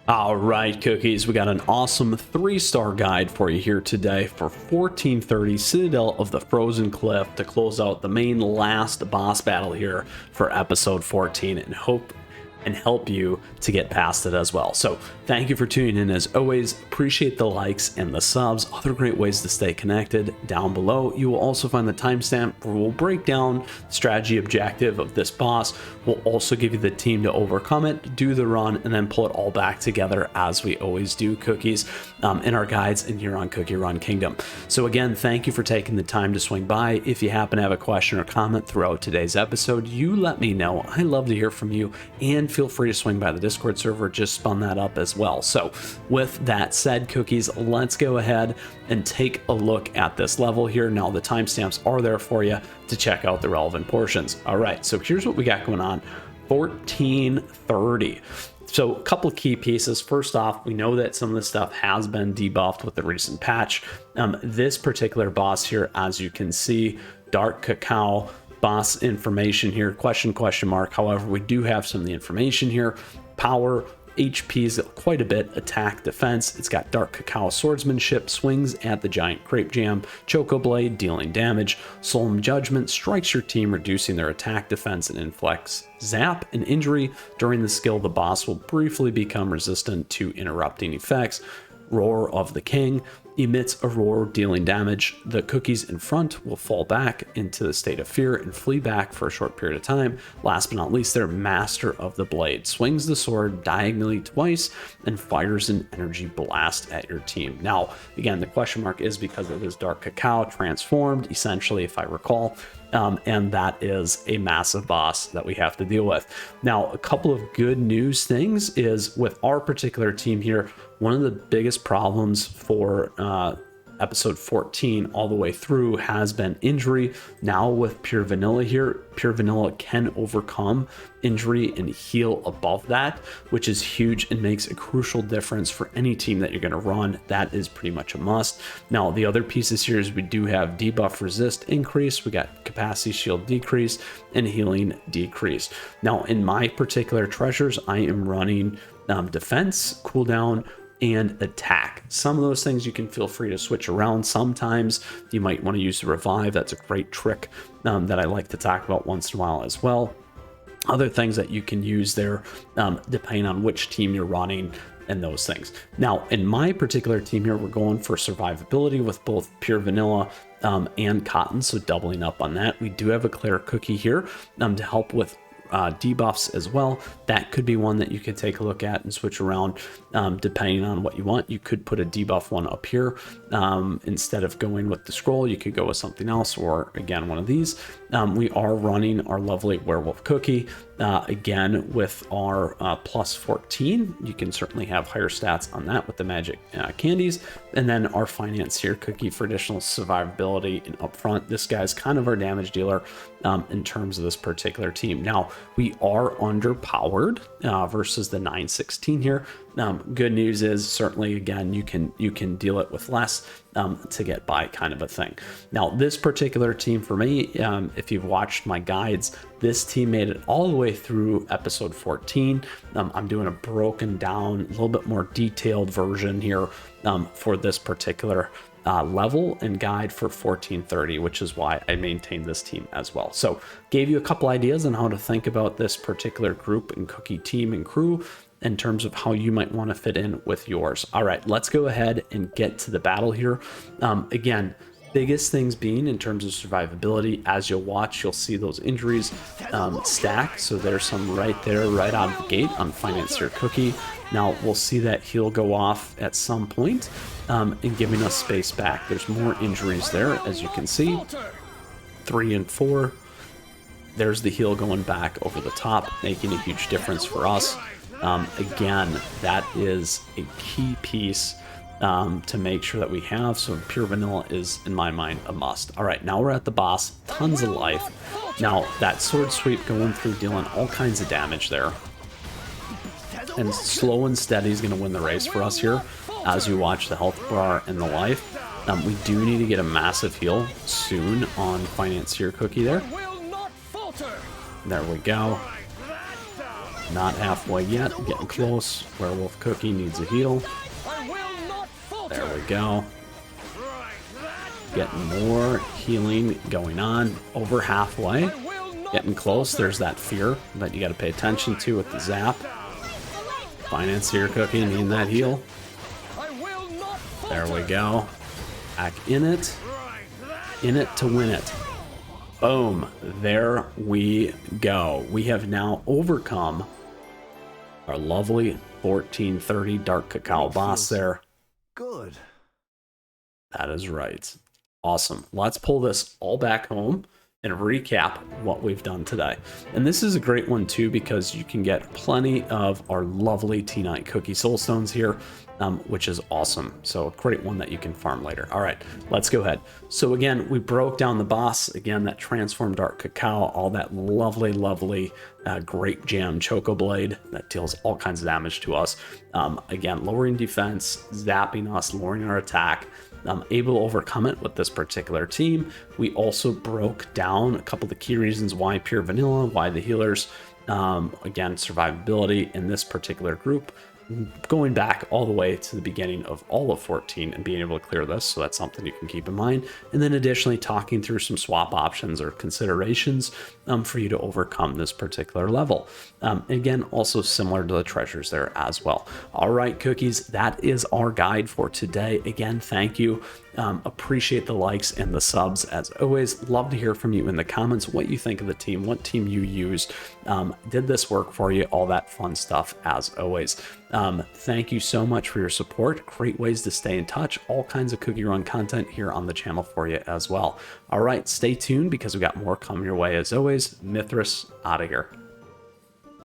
All right, Cookies, we got an awesome 3-star guide for you here today for 1430 Citadel of the Frozen Cliff to close out the main last boss battle here for episode 14 and help you to get past it as well. So thank you for tuning in. As always, appreciate the likes and the subs. Other great ways to stay connected down below. You will also find the timestamp where we'll break down the strategy objective of this boss. We'll also give you the team to overcome it, do the run, and then pull it all back together as we always do, Cookies, in our guides and here on CookieRun Kingdom. So again, thank you for taking the time to swing by. If you happen to have a question or comment throughout today's episode, you let me know. I love to hear from you, and feel free to swing by the Discord server. Just spun that up as well. So with that said, Cookies, let's go ahead and take a look at this level here. Now the timestamps are there for you to check out the relevant portions. All right, so here's what we got going on. 1430. So a couple of key pieces. First off, we know that some of this stuff has been debuffed with the recent patch. This particular boss here, as you can see, Dark Cacao, boss information here, question mark. However, we do have some of the information here. Power, HP is quite a bit, attack, defense. It's got Dark Cacao swordsmanship, swings at the giant grape jam, Choco Blade, dealing damage, Solemn Judgment, strikes your team, reducing their attack, defense, and inflicts zap and injury. During the skill, the boss will briefly become resistant to interrupting effects. Roar of the King emits a roar dealing damage. The cookies in front will fall back into the state of fear and flee back for a short period of time. Last but not least, their Master of the Blade swings the sword diagonally twice and fires an energy blast at your team. Now, again, the question mark is because it is Dark Cacao transformed, essentially, if I recall. And that is a massive boss that we have to deal with. Now, a couple of good news things is with our particular team here, one of the biggest problems for episode 14 all the way through has been injury. Now with Pure Vanilla here, Pure Vanilla can overcome injury and heal above that, which is huge and makes a crucial difference for any team that you're going to run. That is pretty much a must. Now the other pieces here is we do have debuff resist increase, we got capacity shield decrease, and healing decrease. Now in my particular treasures, I am running defense, cooldown, and attack. Some of those things you can feel free to switch around. Sometimes you might want to use the revive. That's a great trick that I like to talk about once in a while as well. Other things that you can use there depending on which team you're running and those things. Now in my particular team here, we're going for survivability with both Pure Vanilla and Cotton, so doubling up on that. We do have a Clear Cookie here to help with debuffs as well. That could be one that you could take a look at and switch around depending on what you want. You could put a debuff one up here instead of going with the scroll. You could go with something else, or again one of these. We are running our lovely Werewolf Cookie again with our plus 14. You can certainly have higher stats on that with the magic candies. And then our Financier Cookie for additional survivability and upfront. This guy's kind of our damage dealer in terms of this particular team. Now we are underpowered versus the 916 here. Good news is certainly again you can deal it with less to get by, kind of a thing. Now this particular team for me, if you've watched my guides, this team made it all the way through episode 14. I'm doing a broken down, a little bit more detailed version here for this particular level and guide for 1430, which is why I maintained this team as well. So gave you a couple ideas on how to think about this particular group and cookie team and crew in terms of how you might want to fit in with yours. All right, let's go ahead and get to the battle here. Again, biggest things being in terms of survivability. As you'll watch, you'll see those injuries stack. So there's some right there, right out of the gate on Financier Cookie. Now we'll see that heal go off at some point and giving us space back. There's more injuries there, as you can see. 3 and 4. There's the heal going back over the top, making a huge difference for us. Again, that is a key piece to make sure that we have. So Pure Vanilla is, in my mind, a must. All right, now we're at the boss. Tons of life. Now that sword sweep going through, dealing all kinds of damage there. And slow and steady is going to win the race for us here as you watch the health bar and the life. We do need to get a massive heal soon on Financier Cookie there. There we go. Not halfway yet. Getting close. Werewolf Cookie needs a heal. There we go. Getting more healing going on. Over halfway. Getting close. There's that fear that you got to pay attention to with the zap. Financier Cookie needing that heal. There we go. Back in it. In it to win it. Boom. There we go. We have now overcome our lovely 1430 Dark Cacao boss there. Good. That is right. Awesome. Let's pull this all back home and recap what we've done today. And this is a great one too, because you can get plenty of our lovely T9 Cookie Soulstones here, which is awesome. So a great one that you can farm later. All right, let's go ahead. So again, we broke down the boss, again, that transformed Dark Cacao, all that lovely grape jam Choco Blade that deals all kinds of damage to us. Again, lowering defense, zapping us, lowering our attack. Able to overcome it with this particular team. We also broke down a couple of the key reasons why pure vanilla, why the healers, again, survivability in this particular group, going back all the way to the beginning of all of 14 and being able to clear this. So that's something you can keep in mind. And then additionally, talking through some swap options or considerations for you to overcome this particular level. Again, also similar to the treasures there as well. All right, cookies, that is our guide for today. Again, thank you. Appreciate the likes and the subs as always. Love to hear from you in the comments what you think of the team, what team you used. Did this work for you? All that fun stuff as always. Thank you so much for your support. Great ways to stay in touch. All kinds of CookieRun content here on the channel for you as well. All right, stay tuned because we got more coming your way as always. Mythras out of here.